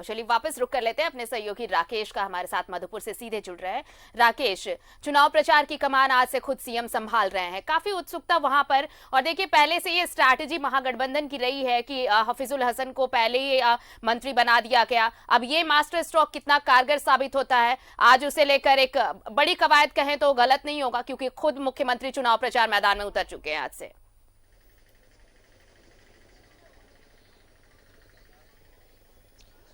और चलिए वापस रुक कर लेते हैं अपने सहयोगी राकेश का, हमारे साथ मधुपुर से सीधे जुड़ रहे हैं। राकेश, चुनाव प्रचार की कमान आज से खुद सीएम संभाल रहे हैं, काफी उत्सुकता वहां पर। और देखिए, पहले से ये स्ट्रैटेजी महागठबंधन की रही है कि हफीजुल हसन को पहले ही मंत्री बना दिया गया। अब ये मास्टर स्ट्रोक कितना कारगर साबित होता है, आज उसे लेकर एक बड़ी कवायद कहें तो गलत नहीं होगा, क्योंकि खुद मुख्यमंत्री चुनाव प्रचार मैदान में उतर चुके हैं आज से।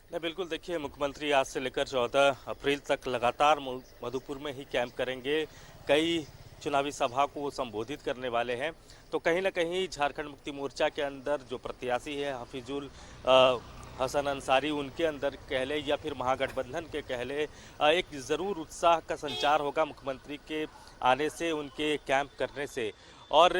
नहीं, बिल्कुल। देखिए, मुख्यमंत्री आज से लेकर 14 अप्रैल तक लगातार मधुपुर में ही कैंप करेंगे। कई चुनावी सभा को वो संबोधित करने वाले हैं। तो कहीं ना कहीं झारखंड मुक्ति मोर्चा के अंदर जो प्रत्याशी है हफीजुल हसन अंसारी, उनके अंदर कह ले या फिर महागठबंधन के कह ले, एक ज़रूर उत्साह का संचार होगा मुख्यमंत्री के आने से, उनके कैंप करने से। और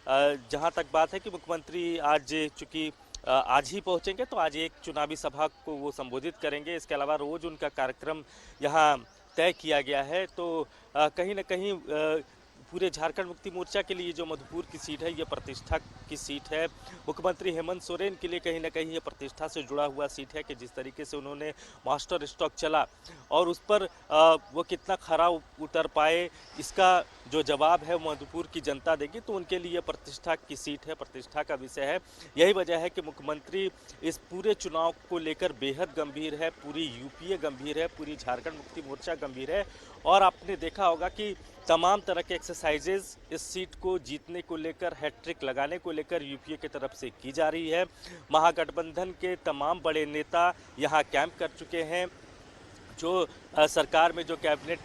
जहाँ तक बात है कि मुख्यमंत्री आज चूँकि आज ही पहुंचेंगे, तो आज एक चुनावी सभा को वो संबोधित करेंगे। इसके अलावा रोज़ उनका कार्यक्रम यहाँ तय किया गया है। तो कहीं ना कहीं पूरे झारखंड मुक्ति मोर्चा के लिए जो मधुपुर की सीट है, ये प्रतिष्ठा की सीट है। मुख्यमंत्री हेमंत सोरेन के लिए कहीं ना कहीं ये प्रतिष्ठा से जुड़ा हुआ सीट है कि जिस तरीके से उन्होंने मास्टर स्ट्रोक चला और उस पर वो कितना खरा उतर पाए, इसका जो जवाब है मधुपुर की जनता देगी। तो उनके लिए प्रतिष्ठा की सीट है, प्रतिष्ठा का विषय है। यही वजह है कि मुख्यमंत्री इस पूरे चुनाव को लेकर बेहद गंभीर है, पूरी यूपीए गंभीर है, पूरी झारखंड मुक्ति मोर्चा गंभीर है। और आपने देखा होगा कि तमाम तरह के एक्सरसाइजेज इस सीट को जीतने को लेकर, हैट्रिक लगाने को लेकर यूपीए की तरफ से की जा रही है। महागठबंधन के तमाम बड़े नेता यहाँ कैंप कर चुके हैं। जो सरकार में जो कैबिनेट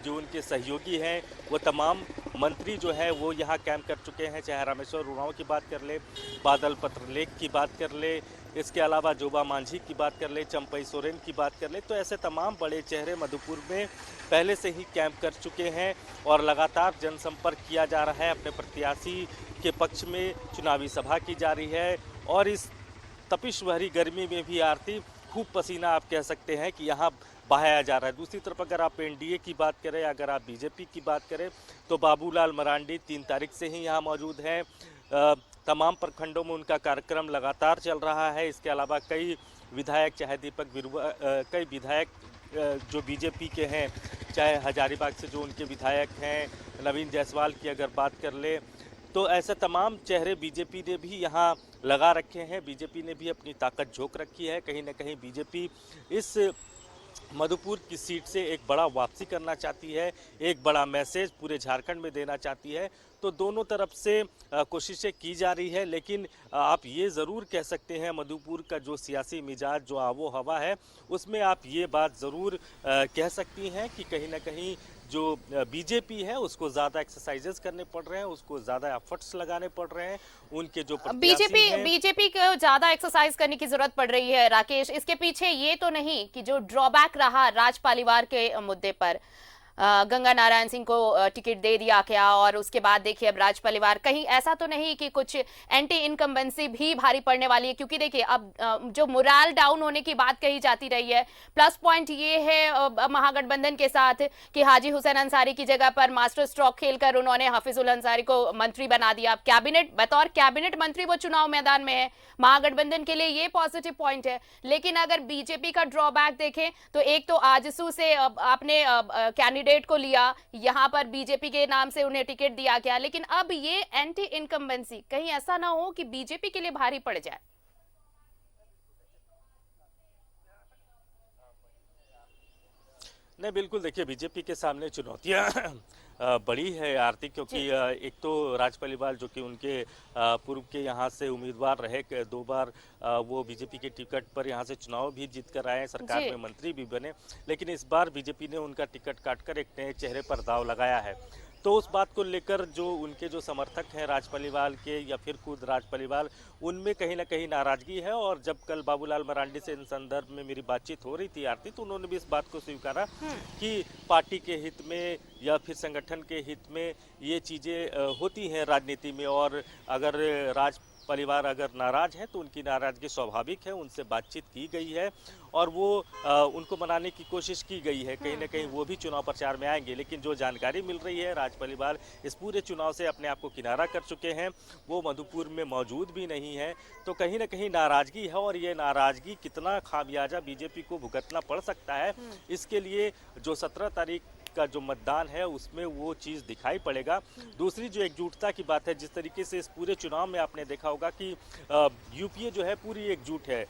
उनके सहयोगी हैं, वो तमाम मंत्री जो है वो यहाँ कैंप कर चुके हैं। चाहे रामेश्वर उरांव की बात कर ले, बादल पत्रलेख की बात कर ले, इसके अलावा जोबा मांझी की बात कर ले, चंपई सोरेन की बात कर ले, तो ऐसे तमाम बड़े चेहरे मधुपुर में पहले से ही कैंप कर चुके हैं। और लगातार जनसंपर्क किया जा रहा है, अपने प्रत्याशी के पक्ष में चुनावी सभा की जा रही है। और इस तपिश भरी गर्मी में भी आरती खूब पसीना आप कह सकते हैं कि यहाँ बहाया जा रहा है। दूसरी तरफ अगर आप एनडीए की बात करें, अगर आप बीजेपी की बात करें, तो बाबूलाल मरांडी 3 तारीख से ही यहाँ मौजूद हैं। तमाम प्रखंडों में उनका कार्यक्रम लगातार चल रहा है। इसके अलावा कई विधायक, चाहे दीपक बिरुआ, कई विधायक जो बीजेपी के हैं, चाहे हजारीबाग से जो उनके विधायक हैं, नवीन जायसवाल की अगर बात कर ले, तो ऐसे तमाम चेहरे बीजेपी ने भी यहाँ लगा रखे हैं। बीजेपी ने भी अपनी ताकत झोंक रखी है। कहीं ना कहीं बीजेपी इस मधुपुर की सीट से एक बड़ा वापसी करना चाहती है, एक बड़ा मैसेज पूरे झारखंड में देना चाहती है। तो दोनों तरफ से कोशिशें की जा रही है। लेकिन आप ये ज़रूर कह सकते हैं, मधुपुर का जो सियासी मिजाज, जो आबो हवा है, उसमें आप ये बात ज़रूर कह सकती हैं कि कहीं ना कहीं जो बीजेपी है उसको ज़्यादा एक्सरसाइजेस करने पड़ रहे हैं, उसको ज़्यादा एफर्ट्स लगाने पड़ रहे हैं। उनके जो बीजेपी को ज्यादा एक्सरसाइज करने की जरूरत पड़ रही है। राकेश, इसके पीछे ये तो नहीं कि जो ड्रॉबैक रहा राज परिवार के मुद्दे पर, गंगा नारायण सिंह को टिकट दे दिया क्या, और उसके बाद देखिए अब राज परिवार, कहीं ऐसा तो नहीं कि कुछ एंटी इनकम्बेंसी भी भारी पड़ने वाली है? क्योंकि देखिए अब जो मोराल डाउन होने की बात कही जाती रही है, प्लस पॉइंट ये है महागठबंधन के साथ कि हाजी हुसैन अंसारी की जगह पर मास्टर स्ट्रोक खेलकर उन्होंने हफीजुल अंसारी को मंत्री बना दिया। कैबिनेट, बतौर कैबिनेट मंत्री वो चुनाव मैदान में है। महागठबंधन के लिए ये पॉजिटिव पॉइंट है। लेकिन अगर बीजेपी का ड्रॉबैक देखें तो एक तो आजसू से आपने कैंडिडेट को लिया, यहां पर बीजेपी के नाम से उन्हें टिकट दिया गया, लेकिन अब ये एंटी इनकम्बेंसी, कहीं ऐसा ना हो कि बीजेपी के लिए भारी पड़ जाए? नहीं, बिल्कुल। देखिए, बीजेपी के सामने चुनौतियां बड़ी है आरती, क्योंकि एक तो राज परिवार जो कि उनके पूर्व के यहाँ से उम्मीदवार रहे, 2 बार वो बीजेपी के टिकट पर यहाँ से चुनाव भी जीत कर आए, सरकार में मंत्री भी बने। लेकिन इस बार बीजेपी ने उनका टिकट काटकर एक नए चेहरे पर दाव लगाया है। तो उस बात को लेकर जो उनके जो समर्थक हैं राज परिवार के, या फिर खुद राज परिवार, उनमें कहीं ना कहीं नाराजगी है। और जब कल बाबूलाल मरांडी से इन संदर्भ में मेरी बातचीत हो रही थी आरती, तो उन्होंने भी इस बात को स्वीकारा कि पार्टी के हित में या फिर संगठन के हित में ये चीज़ें होती हैं राजनीति में। और अगर राज परिवार अगर नाराज है तो उनकी नाराजगी स्वाभाविक है, उनसे बातचीत की गई है और वो उनको मनाने की कोशिश की गई है। कहीं ना कहीं वो भी चुनाव प्रचार में आएंगे, लेकिन जो जानकारी मिल रही है राज परिवार इस पूरे चुनाव से अपने आप को किनारा कर चुके हैं, वो मधुपुर में मौजूद भी नहीं है। तो कहीं ना कहीं नाराजगी है और ये नाराजगी कितना खामियाजा बीजेपी को भुगतना पड़ सकता है, इसके लिए जो 17 तारीख का जो मतदान है उसमें वो चीज़ दिखाई पड़ेगा। दूसरी जो एकजुटता की बात है, जिस तरीके से इस पूरे चुनाव में आपने देखा होगा कि यूपीए जो है पूरी एकजुट है।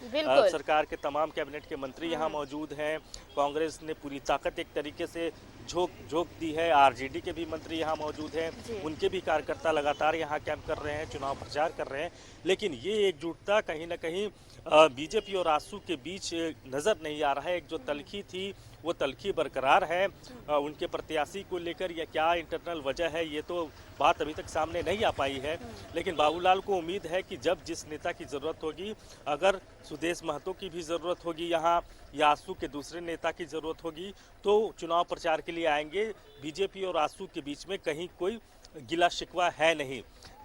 सरकार के तमाम कैबिनेट के मंत्री यहाँ मौजूद हैं, कांग्रेस ने पूरी ताकत एक तरीके से झोंक दी है, आरजेडी के भी मंत्री यहाँ मौजूद हैं, उनके भी कार्यकर्ता लगातार यहाँ कैंप कर रहे हैं, चुनाव प्रचार कर रहे हैं। लेकिन ये एकजुटता कहीं ना कहीं बीजेपी और आसू के बीच नज़र नहीं आ रहा है। एक जो तलखी थी वो तलखी बरकरार है उनके प्रत्याशी को लेकर, या क्या इंटरनल वजह है ये तो बात अभी तक सामने नहीं आ पाई है। लेकिन बाबूलाल को उम्मीद है कि जब जिस नेता की ज़रूरत होगी, अगर सुदेश महतो की भी ज़रूरत होगी यहाँ या आसू के दूसरे नेता की ज़रूरत होगी, तो चुनाव प्रचार के लिए आएंगे। बीजेपी और आसू के बीच में कहीं कोई गिला शिकवा है नहीं,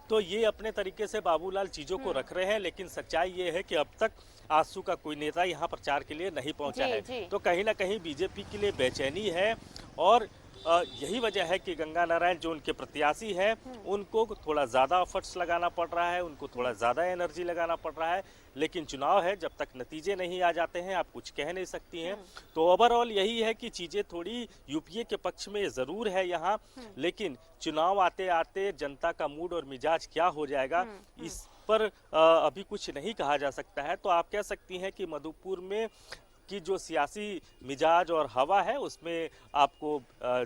तो ये अपने तरीके से बाबूलाल चीज़ों को रख रहे हैं। लेकिन सच्चाई ये है कि अब तक आसू का कोई नेता यहाँ प्रचार के लिए नहीं पहुँचा है, तो कहीं ना कहीं बीजेपी के लिए बेचैनी है। और यही वजह है कि गंगा नारायण जो उनके प्रत्याशी हैं, उनको थोड़ा ज़्यादा एफर्ट्स लगाना पड़ रहा है, उनको थोड़ा ज़्यादा एनर्जी लगाना पड़ रहा है। लेकिन चुनाव है, जब तक नतीजे नहीं आ जाते हैं आप कुछ कह नहीं सकती हैं। तो ओवरऑल यही है कि चीज़ें थोड़ी यूपीए के पक्ष में ज़रूर है यहाँ, लेकिन चुनाव आते आते जनता का मूड और मिजाज क्या हो जाएगा इस पर अभी कुछ नहीं कहा जा सकता है। तो आप कह सकती हैं कि मधुपुर में की जो सियासी मिजाज और हवा है उसमें आपको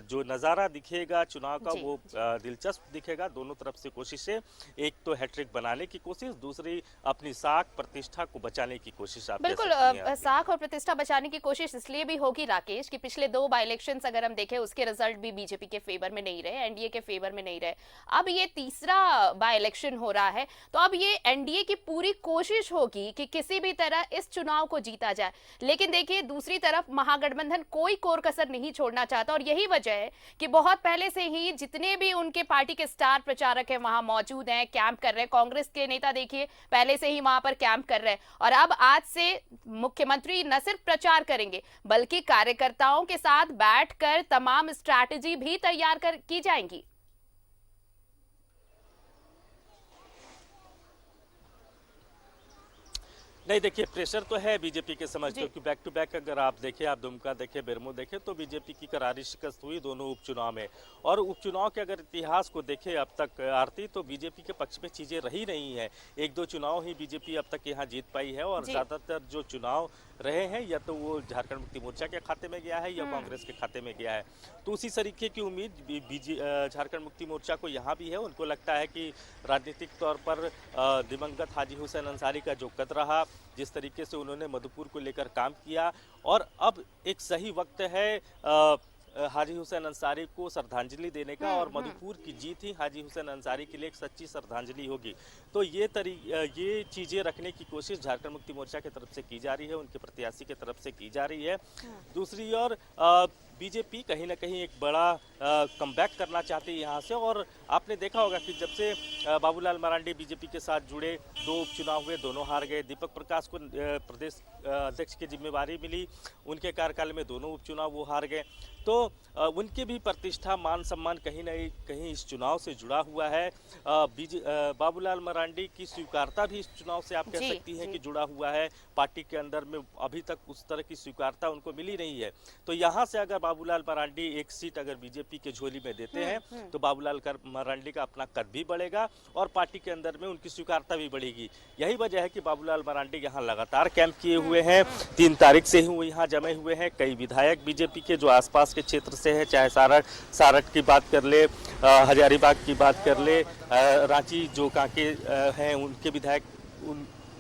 जो नज़ारा दिखेगा चुनाव का वो दिलचस्प दिखेगा। दोनों तरफ से कोशिशें, एक तो हैट्रिक बनाने की कोशिश, दूसरी अपनी साख प्रतिष्ठा को बचाने की कोशिश। आप बिल्कुल साख और प्रतिष्ठा बचाने की कोशिश इसलिए भी होगी राकेश कि पिछले 2 बाई इलेक्शंस अगर हम देखें उसके रिजल्ट भी बीजेपी के फेवर में नहीं रहे, एनडीए के फेवर में नहीं रहे। अब ये तीसरा बाई इलेक्शन हो रहा है, तो अब ये एनडीए की पूरी कोशिश होगी कि किसी भी तरह इस चुनाव को जीता जाए। लेकिन देखिए दूसरी तरफ महागठबंधन कोई कोर कसर नहीं छोड़ना चाहता, और यही वजह है कि बहुत पहले से ही जितने भी उनके पार्टी के स्टार प्रचारक हैं वहां मौजूद हैं, कैंप कर रहे हैं। कांग्रेस के नेता देखिए पहले से ही वहां पर कैंप कर रहे हैं, और अब आज से मुख्यमंत्री न सिर्फ प्रचार करेंगे बल्कि कार्यकर्ताओं के साथ बैठकर तमाम स्ट्रैटेजी भी तैयार की जाएंगी। नहीं, देखिए प्रेशर तो है बीजेपी के समझ, क्योंकि बैक टू बैक अगर आप देखें, आप दुमका देखें, बेरमो देखें, तो बीजेपी की करारी शिकस्त हुई दोनों उपचुनाव में। और उपचुनाव के अगर इतिहास को देखें अब तक आरती, तो बीजेपी के पक्ष में चीज़ें रही नहीं है। 1-2 चुनाव ही बीजेपी अब तक यहाँ जीत पाई है, और ज़्यादातर जो चुनाव रहे हैं या तो वो झारखंड मुक्ति मोर्चा के खाते में गया है या कांग्रेस के खाते में गया है। तो उसी तरीके की उम्मीद झारखंड मुक्ति मोर्चा को यहाँ भी है। उनको लगता है कि राजनीतिक तौर पर दिवंगत हाजी हुसैन अंसारी का जो कद रहा, जिस तरीके से उन्होंने मधुपुर को लेकर काम किया, और अब एक सही वक्त है हाजी हुसैन अंसारी को श्रद्धांजलि देने का, और मधुपुर की जीत ही हाजी हुसैन अंसारी के लिए एक सच्ची श्रद्धांजलि होगी। तो ये चीज़ें रखने की कोशिश झारखंड मुक्ति मोर्चा की तरफ से की जा रही है, उनके प्रत्याशी की तरफ से की जा रही है। दूसरी ओर बीजेपी कहीं ना कहीं एक बड़ा कमबैक करना चाहती है यहाँ से। और आपने देखा होगा कि जब से बाबूलाल मरांडी बीजेपी के साथ जुड़े, 2 उपचुनाव हुए, दोनों हार गए। दीपक प्रकाश को प्रदेश अध्यक्ष की जिम्मेवारी मिली, उनके कार्यकाल में दोनों उपचुनाव वो हार गए। तो उनकी भी प्रतिष्ठा, मान सम्मान कहीं ना कहीं इस चुनाव से जुड़ा हुआ है। बाबूलाल मरांडी की स्वीकारता भी इस चुनाव से आप कह सकती हैं कि जुड़ा हुआ है। पार्टी के अंदर में अभी तक उस तरह की स्वीकारता उनको मिली नहीं है। तो यहाँ से अगर बाबूलाल मरांडी एक सीट अगर बीजेपी के झोली में देते हैं तो बाबूलाल मरांडी का अपना कद भी बढ़ेगा और पार्टी के अंदर में उनकी स्वीकारता भी बढ़ेगी। यही वजह है कि बाबूलाल मरांडी यहाँ लगातार कैंप किए हुए हैं। 3 तारीख से ही वो यहाँ जमे हुए हैं। कई विधायक बीजेपी के जो आसपास के क्षेत्र से हैं, चाहे सारठ की बात कर ले, हजारीबाग की बात कर ले, रांची जो कांके हैं उनके विधायक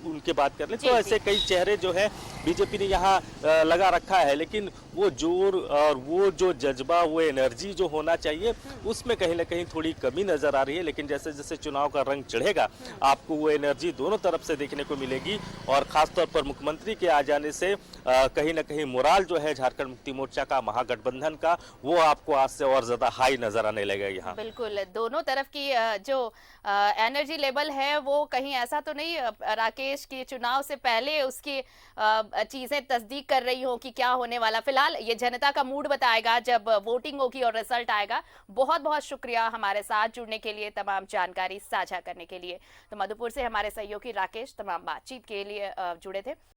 उनकी बात कर ले जी तो जी ऐसे कई चेहरे जो है बीजेपी ने यहाँ लगा रखा है, लेकिन वो जोर और वो जो जज्बा, वो एनर्जी जो होना चाहिए, उसमें कहीं ना कहीं थोड़ी कमी नजर आ रही है। लेकिन जैसे जैसे चुनाव का रंग चढ़ेगा, आपको वो एनर्जी दोनों तरफ से देखने को मिलेगी और खासतौर पर मुख्यमंत्री के आ जाने से कहीं ना कहीं मोराल जो है झारखंड मुक्ति मोर्चा का, महागठबंधन का, वो आपको आज से और ज्यादा हाई नजर आने लगेगा यहाँ। बिल्कुल, दोनों तरफ की जो एनर्जी लेवल है वो कहीं ऐसा तो नहीं राकेश की चुनाव से पहले उसकी चीजें तस्दीक कर रही हो कि क्या होने वाला। फिलहाल ये जनता का मूड बताएगा जब वोटिंग होगी और रिजल्ट आएगा। बहुत बहुत शुक्रिया हमारे साथ जुड़ने के लिए, तमाम जानकारी साझा करने के लिए। तो मधुपुर से हमारे सहयोगी राकेश तमाम बातचीत के लिए जुड़े थे।